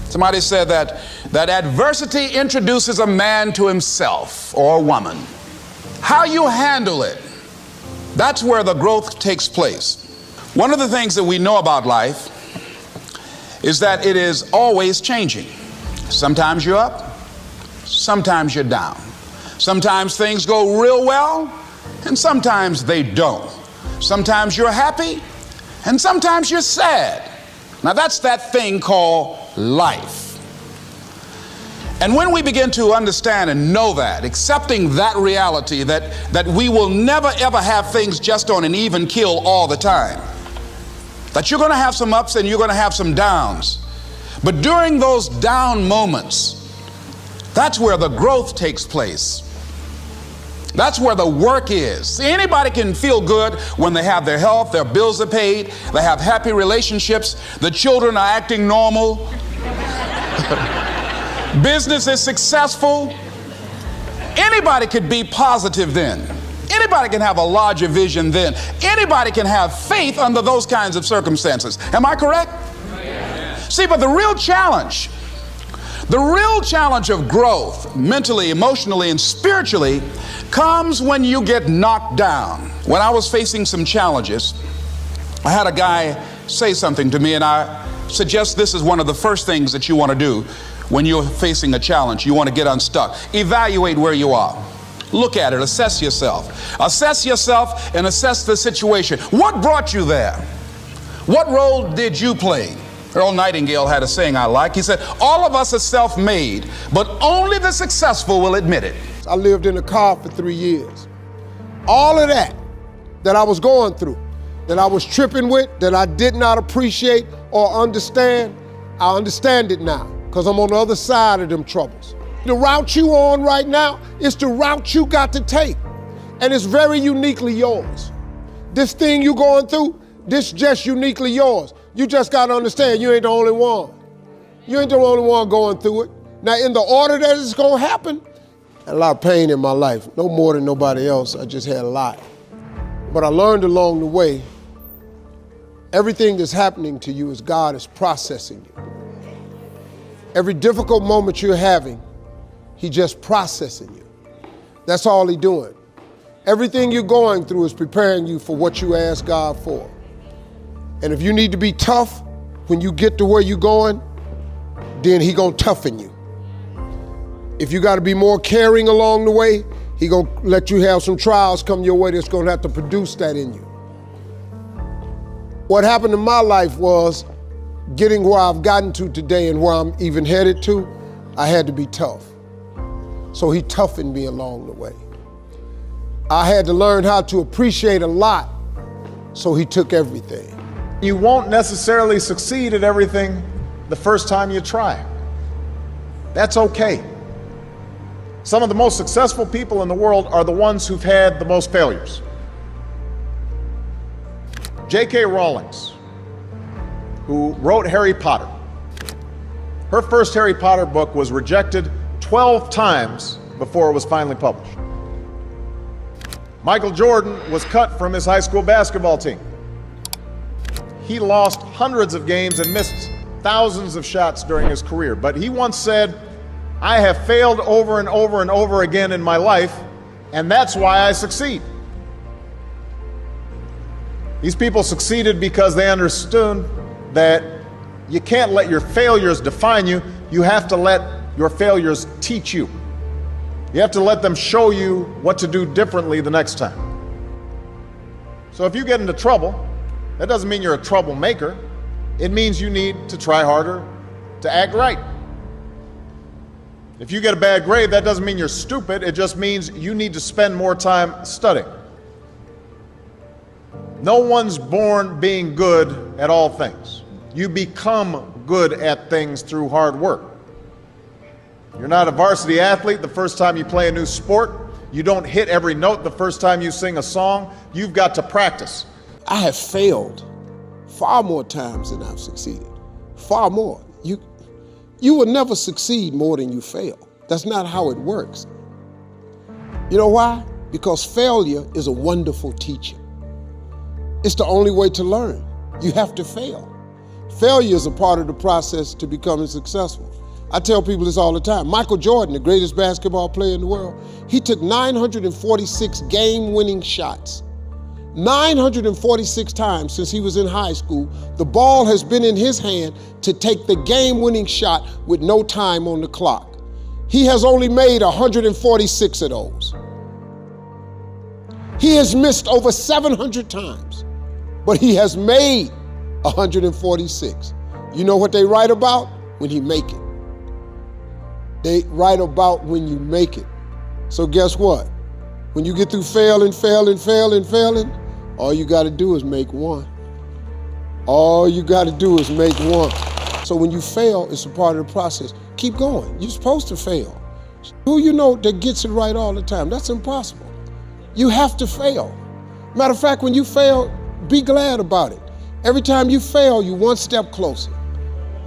Somebody said that adversity introduces a man to himself or a woman. How you handle it, that's where the growth takes place. One of the things that we know about life is that it is always changing. Sometimes you're up, sometimes you're down. Sometimes things go real well, and sometimes they don't. Sometimes you're happy, and sometimes you're sad. Now that's that thing called life. And when we begin to understand and know that, accepting that reality that we will never ever have things just on an even keel all the time, that you're going to have some ups and you're going to have some downs, but during those down moments, that's where the growth takes place. That's where the work is. See, anybody can feel good when they have their health, their bills are paid, they have happy relationships, the children are acting normal, business is successful. Anybody could be positive then. Anybody can have a larger vision then. Anybody can have faith under those kinds of circumstances. Am I correct? Yes. See, but the real challenge of growth, mentally, emotionally, and spiritually, comes when you get knocked down. When I was facing some challenges, I had a guy say something to me, and I suggest this is one of the first things that you want to do when you're facing a challenge. You want to get unstuck. Evaluate where you are. Look at it. Assess yourself. Assess yourself and assess the situation. What brought you there? What role did you play? Earl Nightingale had a saying I like. He said, all of us are self-made, but only the successful will admit it. I lived in a car for 3 years. All of that I was going through, that I was tripping with, that I did not appreciate or understand, I understand it now because I'm on the other side of them troubles. The route you on right now is the route you got to take, and it's very uniquely yours. This thing you going through, this just uniquely yours. You just got to understand you ain't the only one. You ain't the only one going through it. Now, in the order that it's going to happen, I had a lot of pain in my life, no more than nobody else. I just had a lot. But I learned along the way, everything that's happening to you is God is processing you. Every difficult moment you're having, He just processing you. That's all He's doing. Everything you're going through is preparing you for what you ask God for. And if you need to be tough when you get to where you're going, then He gonna toughen you. If you gotta be more caring along the way, He gonna let you have some trials come your way that's gonna have to produce that in you. What happened in my life was getting where I've gotten to today and where I'm even headed to, I had to be tough. So He toughened me along the way. I had to learn how to appreciate a lot, so He took everything. You won't necessarily succeed at everything the first time you try. That's okay. Some of the most successful people in the world are the ones who've had the most failures. J.K. Rowling, who wrote Harry Potter, her first Harry Potter book was rejected 12 times before it was finally published. Michael Jordan was cut from his high school basketball team. He lost hundreds of games and missed thousands of shots during his career. But he once said, I have failed over and over and over again in my life, and that's why I succeed. These people succeeded because they understood that you can't let your failures define you. You have to let your failures teach you. You have to let them show you what to do differently the next time. So if you get into trouble, that doesn't mean you're a troublemaker. It means you need to try harder to act right. If you get a bad grade, that doesn't mean you're stupid. It just means you need to spend more time studying. No one's born being good at all things. You become good at things through hard work. You're not a varsity athlete the first time you play a new sport. You don't hit every note the first time you sing a song. You've got to practice. I have failed far more times than I've succeeded. Far more. You will never succeed more than you fail. That's not how it works. You know why? Because failure is a wonderful teacher. It's the only way to learn. You have to fail. Failure is a part of the process to becoming successful. I tell people this all the time. Michael Jordan, the greatest basketball player in the world, he took 946 game-winning shots. 946 times since he was in high school, the ball has been in his hand to take the game-winning shot with no time on the clock. He has only made 146 of those. He has missed over 700 times, but he has made 146. You know what they write about? When he make it. They write about when you make it. So guess what? When you get through failing, all you got to do is make one. All you got to do is make one. So when you fail, it's a part of the process. Keep going. You're supposed to fail. Who you know that gets it right all the time? That's impossible. You have to fail. Matter of fact, when you fail, be glad about it. Every time you fail, you're one step closer.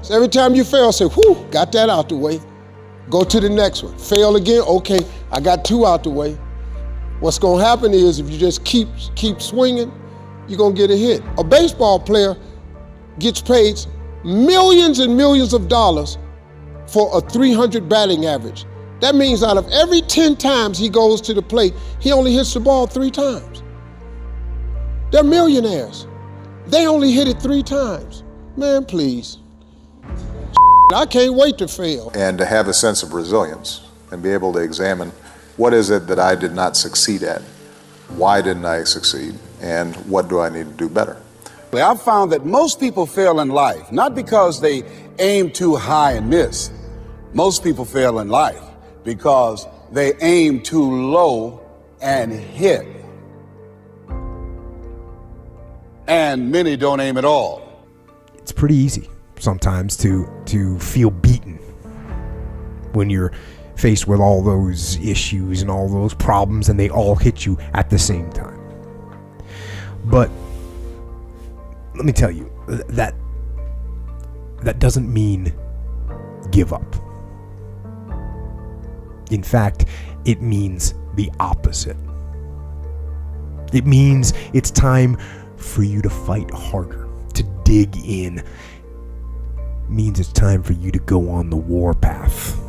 So every time you fail, say, whew, got that out the way. Go to the next one. Fail again, okay, I got 2 out the way. What's gonna happen is if you just keep swinging, you're gonna get a hit. A baseball player gets paid millions and millions of dollars for a 300 batting average. That means out of every 10 times he goes to the plate, he only hits the ball 3 times. They're millionaires. They only hit it 3 times. Man, please. I can't wait to fail. And to have a sense of resilience and be able to examine what is it that I did not succeed at? Why didn't I succeed? And what do I need to do better? I've found that most people fail in life, not because they aim too high and miss. Most people fail in life because they aim too low and hit. And many don't aim at all. It's pretty easy sometimes to feel beaten when you're faced with all those issues and all those problems and they all hit you at the same time. But let me tell you, that doesn't mean give up. In fact, it means the opposite. It means it's time for you to fight harder, to dig in. It means it's time for you to go on the warpath.